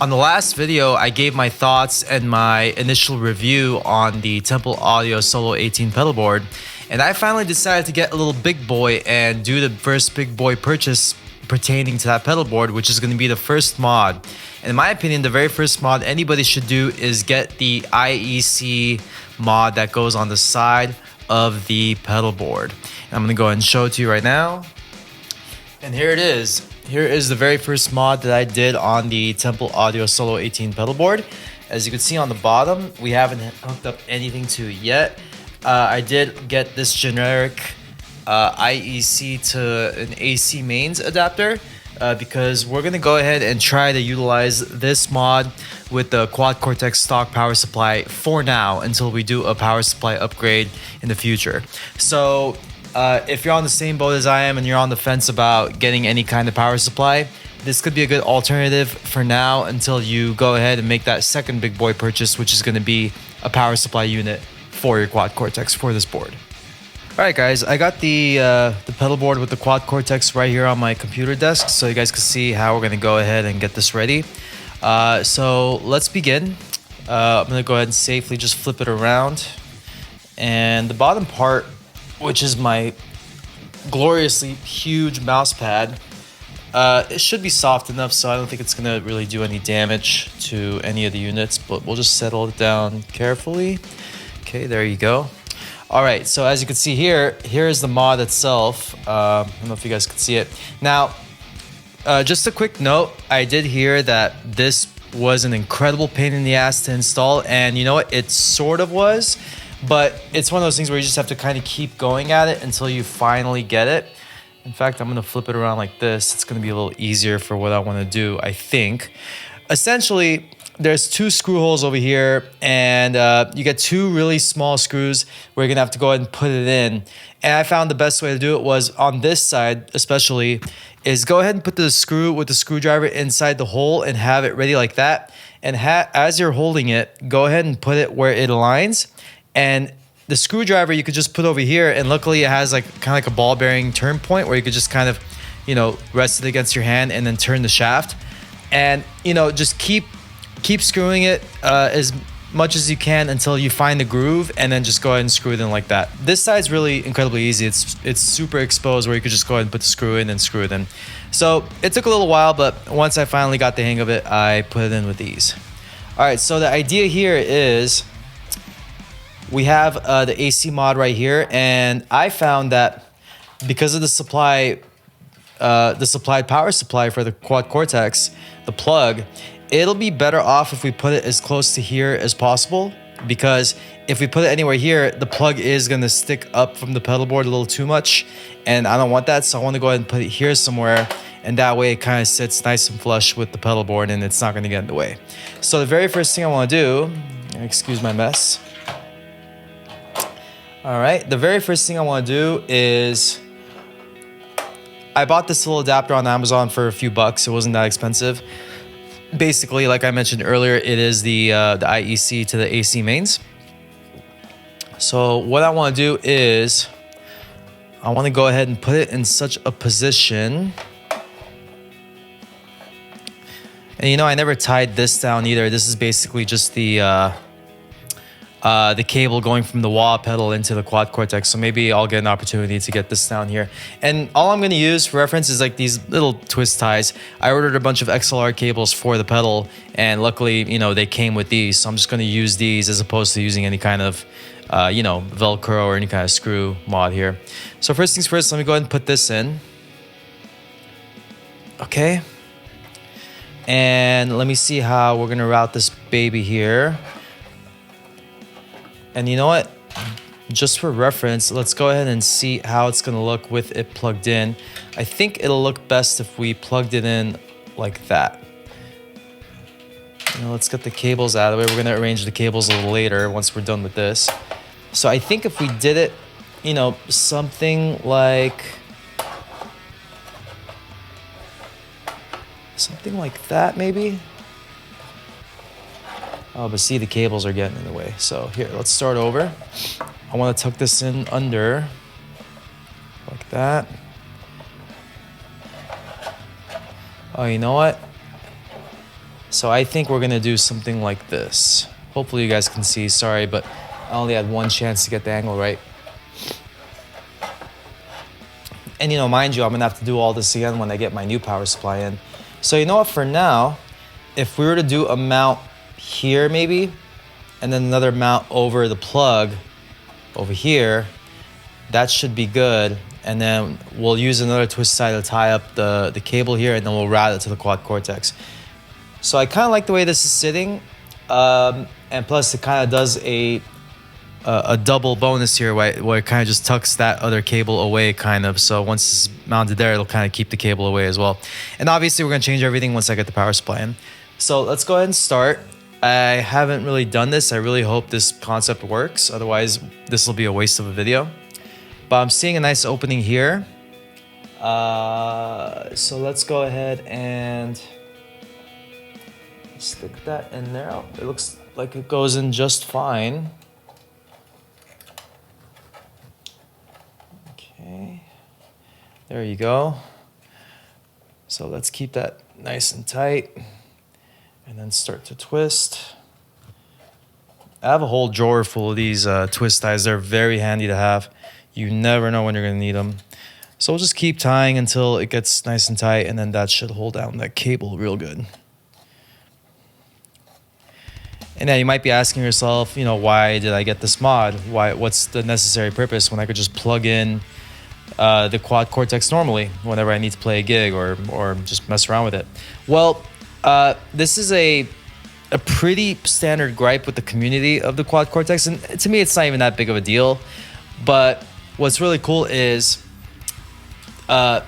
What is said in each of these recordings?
On the last video, I gave my thoughts and my initial review on the Temple Audio Solo 18 pedalboard, and I finally decided to get a little big boy and do the first big boy purchase pertaining to that pedalboard, which is going to be the first mod. And in my opinion, the very first mod anybody should do is get the IEC mod that goes on the side of the pedalboard. And I'm going to go ahead and show it to you right now. And here it is. Here is the very first mod that I did on the Temple Audio Solo 18 pedalboard. As you can see on the bottom, we haven't hooked up anything to it yet. I did get this generic IEC to an AC mains adapter because we're going to go ahead and try to utilize this mod with the Quad Cortex stock power supply for now until we do a power supply upgrade in the future. So if you're on the same boat as I am and you're on the fence about getting any kind of power supply, this could be a good alternative for now until you go ahead and make that second big boy purchase, which is going to be a power supply unit for your Quad Cortex for this board. Alright guys, I got the pedal board with the Quad Cortex right here on my computer desk so you guys can see how we're going to go ahead and get this ready. So let's begin. I'm going to go ahead and safely just flip it around. And the bottom part, which is my gloriously huge mouse pad, it should be soft enough, so I don't think it's gonna really do any damage to any of the units, but we'll just settle it down carefully. Okay, there you go. All right, so as you can see here is the mod itself. I don't know if you guys can see it. Now, just a quick note, I did hear that this was an incredible pain in the ass to install, and you know what, it sort of was. But it's one of those things where you just have to kind of keep going at it until you finally get it. In fact, I'm going to flip it around like this. It's going to be a little easier for what I want to do, I think. Essentially, there's two screw holes over here, and you get two really small screws where you're going to have to go ahead and put it in. And I found the best way to do it was on this side, especially, is go ahead and put the screw with the screwdriver inside the hole and have it ready like that. And as you're holding it, go ahead and put it where it aligns. And the screwdriver you could just put over here, and luckily it has like kind of like a ball bearing turn point where you could just kind of, you know, rest it against your hand and then turn the shaft. And, you know, just keep screwing it as much as you can until you find the groove, and then just go ahead and screw it in like that. This side's really incredibly easy. It's super exposed where you could just go ahead and put the screw in and screw it in. So it took a little while, but once I finally got the hang of it, I put it in with ease. All right, so the idea here is we have the AC mod right here, and I found that because of the supplied power supply for the Quad Cortex, the plug, it'll be better off if we put it as close to here as possible, because if we put it anywhere here, the plug is going to stick up from the pedal board a little too much, and I don't want that, so I want to go ahead and put it here somewhere, and that way it kind of sits nice and flush with the pedal board and it's not going to get in the way. So the very first thing I want to do, excuse my mess. All right, the very first thing I want to do is I bought this little adapter on Amazon for a few bucks. It wasn't that expensive. Basically, like I mentioned earlier, it is the IEC to the AC mains. So what I want to do is I want to go ahead and put it in such a position. And you know, I never tied this down either. This is basically just the cable going from the wah pedal into the Quad Cortex, so maybe I'll get an opportunity to get this down here. And all I'm going to use for reference is like these little twist ties. I ordered a bunch of XLR cables for the pedal, and luckily, you know, they came with these, so I'm just going to use these as opposed to using any kind of you know, Velcro or any kind of screw mod here. So first things first, let me go ahead and put this in. Okay, and let me see how we're going to route this baby here. And you know what? Just for reference, let's go ahead and see how it's going to look with it plugged in. I think it'll look best if we plugged it in like that. You know, let's get the cables out of the way. We're going to arrange the cables a little later once we're done with this. So I think if we did it, you know, something like that maybe. Oh, but see, the cables are getting in the way. So here, let's start over. I want to tuck this in under like that. Oh, you know what? So I think we're gonna do something like this. Hopefully you guys can see, sorry, but I only had one chance to get the angle right. And you know, mind you, I'm gonna have to do all this again when I get my new power supply in. So you know what, for now, if we were to do a mount here maybe, and then another mount over the plug over here, that should be good. And then we'll use another twist tie to tie up the cable here, and then we'll route it to the quad cortex. So I kind of like the way this is sitting, and plus it kind of does a double bonus here where it kind of just tucks that other cable away kind of. So once it's mounted there, it'll kind of keep the cable away as well. And obviously we're gonna change everything once I get the power supply in. So let's go ahead and start. I haven't really done this. I really hope this concept works. Otherwise, this will be a waste of a video. But I'm seeing a nice opening here. So let's go ahead and stick that in there. Oh, it looks like it goes in just fine. Okay, there you go. So let's keep that nice and tight and then start to twist. I have a whole drawer full of these twist ties. They're very handy to have. You never know when you're gonna need them. So we'll just keep tying until it gets nice and tight, and then that should hold down that cable real good. And then you might be asking yourself, you know, why did I get this mod? What's the necessary purpose when I could just plug in the quad cortex normally whenever I need to play a gig or just mess around with it? Well, this is a pretty standard gripe with the community of the quad cortex, and to me it's not even that big of a deal. But what's really cool is yeah,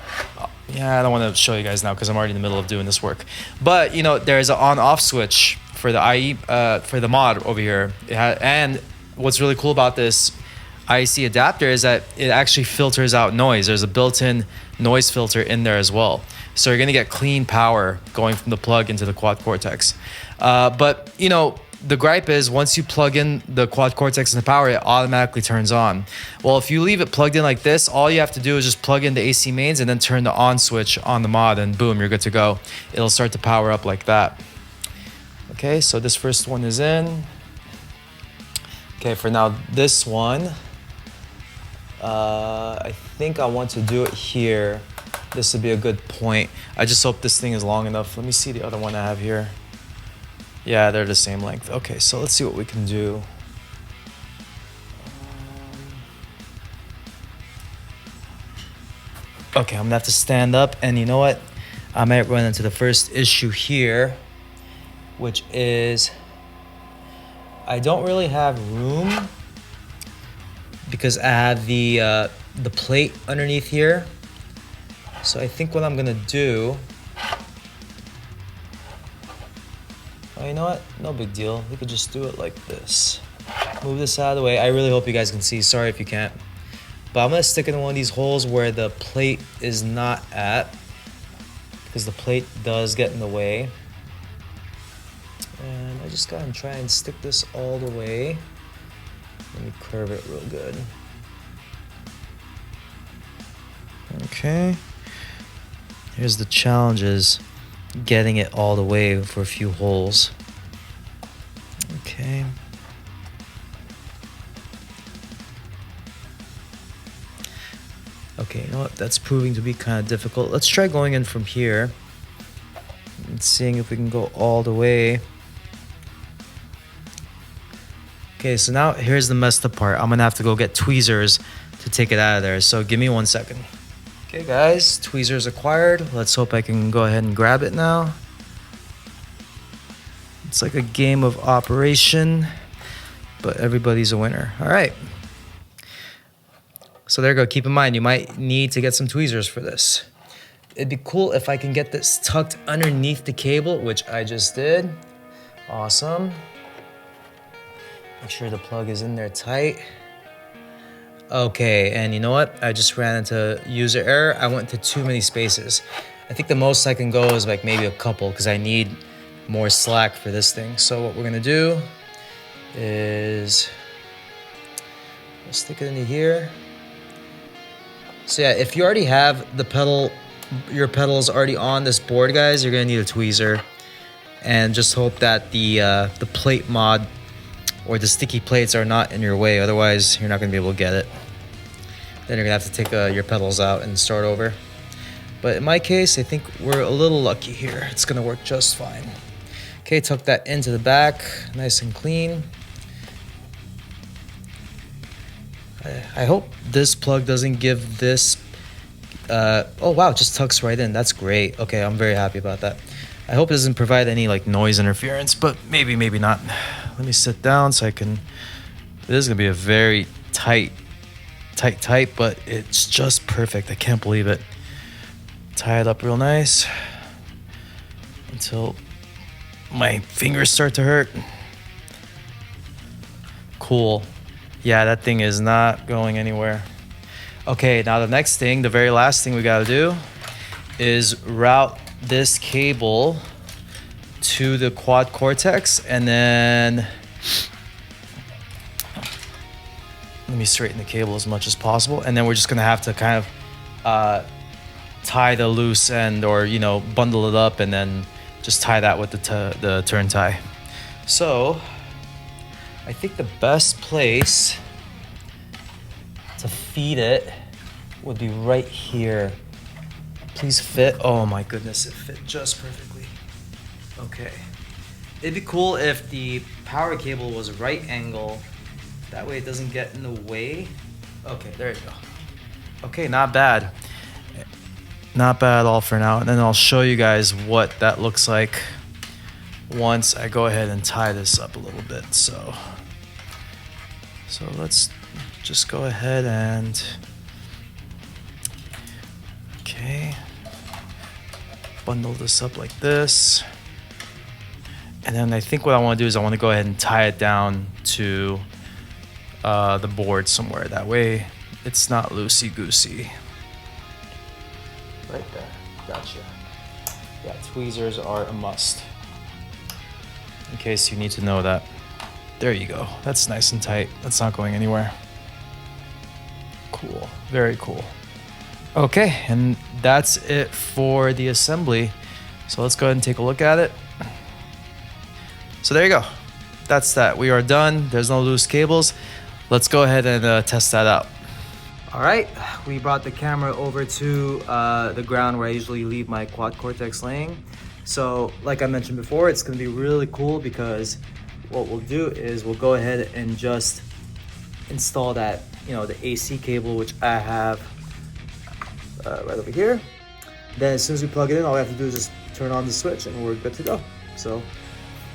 I don't want to show you guys now because I'm already in the middle of doing this work. But you know, there's an on-off switch for the for the mod over here. And what's really cool about this IEC adapter is that it actually filters out noise. There's a built-in noise filter in there as well. So you're gonna get clean power going from the plug into the quad cortex. But you know, the gripe is once you plug in the quad cortex into power, it automatically turns on. Well, if you leave it plugged in like this, all you have to do is just plug in the AC mains and then turn the on switch on the mod, and boom, you're good to go. It'll start to power up like that. Okay, so this first one is in. Okay, for now, this one, I think I want to do it here. This would be a good point. I just hope this thing is long enough. Let me see the other one I have here. Yeah, they're the same length. Okay, so let's see what we can do. Okay, I'm gonna have to stand up, and you know what? I might run into the first issue here, which is I don't really have room because I have the plate underneath here. So I think what I'm gonna do, oh, you know what? No big deal. We could just do it like this. Move this out of the way. I really hope you guys can see. Sorry if you can't. But I'm gonna stick it in one of these holes where the plate is not at, because the plate does get in the way. And I just gotta try and stick this all the way. Let me curve it real good. Okay. Here's the challenge, is getting it all the way for a few holes. Okay. Okay, you know what? That's proving to be kind of difficult. Let's try going in from here and seeing if we can go all the way. Okay, so now here's the messed up part. I'm gonna have to go get tweezers to take it out of there. So give me 1 second. Okay guys, tweezers acquired. Let's hope I can go ahead and grab it now. It's like a game of operation, but everybody's a winner. All right. So there you go. Keep in mind, you might need to get some tweezers for this. It'd be cool if I can get this tucked underneath the cable, which I just did. Awesome. Make sure the plug is in there tight. Okay, and you know what? I just ran into user error. I went to too many spaces. I think the most I can go is like maybe a couple, because I need more slack for this thing. So what we're gonna do is we'll stick it into here. So yeah, if you already have the pedal, your pedals already on this board, guys, you're gonna need a tweezer. and just hope that the plate mod or the sticky plates are not in your way. Otherwise, you're not going to be able to get it. Then you're going to have to take your pedals out and start over. But in my case, I think we're a little lucky here. It's going to work just fine. Okay, tuck that into the back, nice and clean. I hope this plug doesn't give this... oh wow, it just tucks right in. That's great. Okay, I'm very happy about that. I hope it doesn't provide any like noise interference, but maybe not. Let me sit down so I can... This is going to be a very tight, but it's just perfect. I can't believe it. Tie it up real nice until my fingers start to hurt. Cool. Yeah, that thing is not going anywhere. Okay, now the next thing, the very last thing we gotta do is route this cable to the quad cortex, and then let me straighten the cable as much as possible, and then we're just gonna have to kind of tie the loose end, or bundle it up, and then just tie that with the turn tie. So I think the best place to feed it would be right here. Please fit. Oh my goodness, it fit just perfectly. Okay, it'd be cool if the power cable was right angle, that way it doesn't get in the way. Okay, there you go. Okay, not bad at all for now. And then I'll show you guys what that looks like once I go ahead and tie this up a little bit. So let's just go ahead and, okay, bundle this up like this. And then I think what I want to do is I want to go ahead and tie it down to the board somewhere. That way it's not loosey-goosey. Right there. Gotcha. Yeah, tweezers are a must, in case you need to know that. There you go. That's nice and tight. That's not going anywhere. Cool. Very cool. Okay, and that's it for the assembly. So let's go ahead and take a look at it. So there you go. That's that. We are done. There's no loose cables. Let's go ahead and test that out. All right, we brought the camera over to the ground where I usually leave my quad cortex laying. So like I mentioned before, it's gonna be really cool because what we'll do is we'll go ahead and just install that, the AC cable, which I have right over here. Then as soon as we plug it in, all we have to do is just turn on the switch and we're good to go. So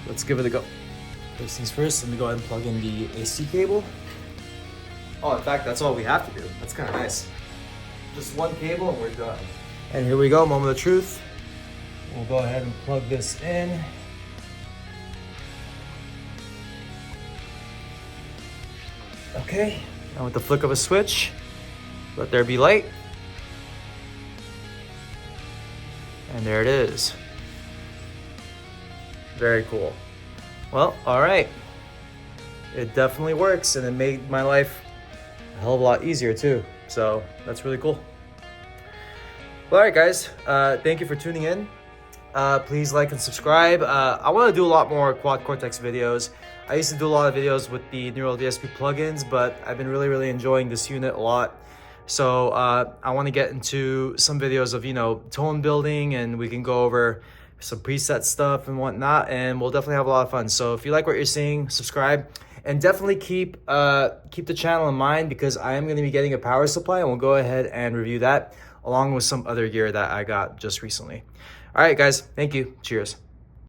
let's give it a go. First things first, let me go ahead and plug in the AC cable. Oh, in fact, that's all we have to do. That's kind of nice. Just one cable and we're done. And here we go, moment of truth. We'll go ahead and plug this in. Okay, now with the flick of a switch, let there be light. And there it is. Very cool. Well, all right. It definitely works, and it made my life a hell of a lot easier too. So that's really cool. Well, all right, guys. Thank you for tuning in. Please like and subscribe. I want to do a lot more quad cortex videos. I used to do a lot of videos with the Neural DSP plugins, but I've been really enjoying this unit a lot. So I want to get into some videos of, tone building, and we can go over some preset stuff and whatnot, and we'll definitely have a lot of fun. So if you like what you're seeing, subscribe, and definitely keep the channel in mind, because I am going to be getting a power supply, and we'll go ahead and review that along with some other gear that I got just recently. All right, guys, thank you. Cheers.